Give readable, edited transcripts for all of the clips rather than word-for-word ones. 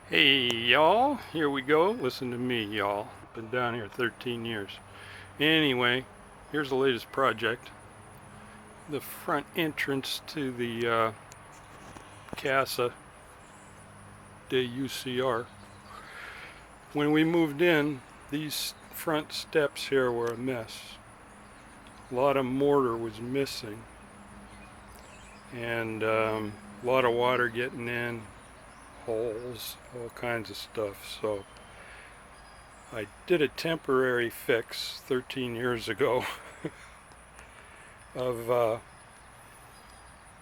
Hey y'all, here we go. Listen to me, y'all. Been down here 13 years. Anyway, here's the latest project. The front entrance to the Casa de UCR. When we moved in, these front steps here were a mess. A lot of mortar was missing, and a lot of water getting in, holes, all kinds of stuff. So I did a temporary fix 13 years ago of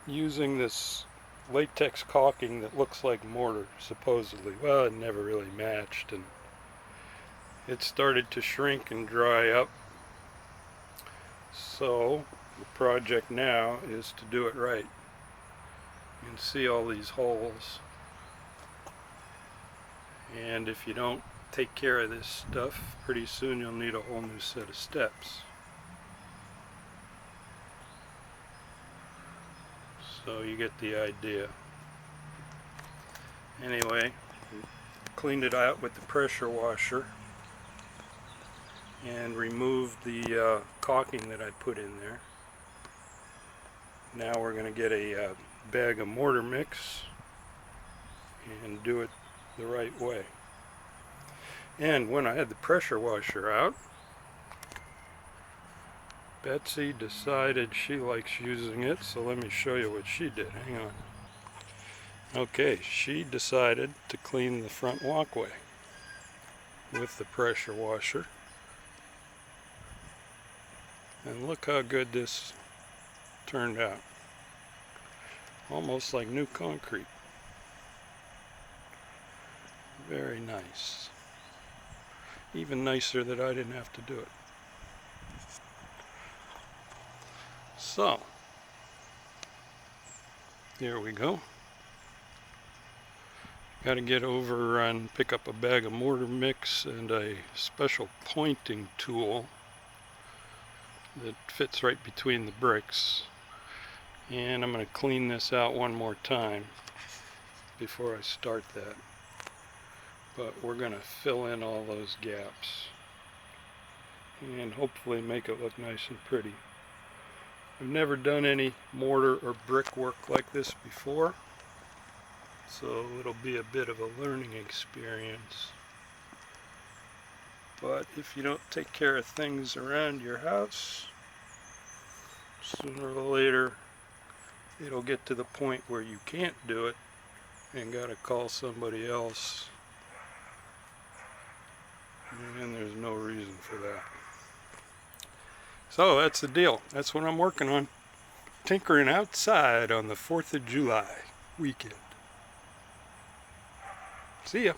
using this latex caulking that looks like mortar, supposedly. Well, it never really matched, and it started to shrink and dry up. So the project now is to do it right. You can see all these holes, and if you don't take care of this stuff, pretty soon you'll need a whole new set of steps. So you get the idea. Anyway, cleaned it out with the pressure washer and removed the caulking that I put in there. Now we're going to get a bag of mortar mix and do it the right way. And when I had the pressure washer out, Betsy decided she likes using it, so let me show you what she did. Hang on. Okay, she decided to clean the front walkway with the pressure washer. And look how good this turned out. Almost like new concrete. Very nice. Even nicer that I didn't have to do it. So, here we go. Got to get over and pick up a bag of mortar mix and a special pointing tool that fits right between the bricks. And I'm going to clean this out one more time before I start that. But we're going to fill in all those gaps and hopefully make it look nice and pretty. I've never done any mortar or brick work like this before, so it'll be a bit of a learning experience. But if you don't take care of things around your house, sooner or later it'll get to the point where you can't do it and gotta call somebody else, and there's no reason for that. So that's the deal. That's what I'm working on. Tinkering outside on the 4th of July weekend. See ya.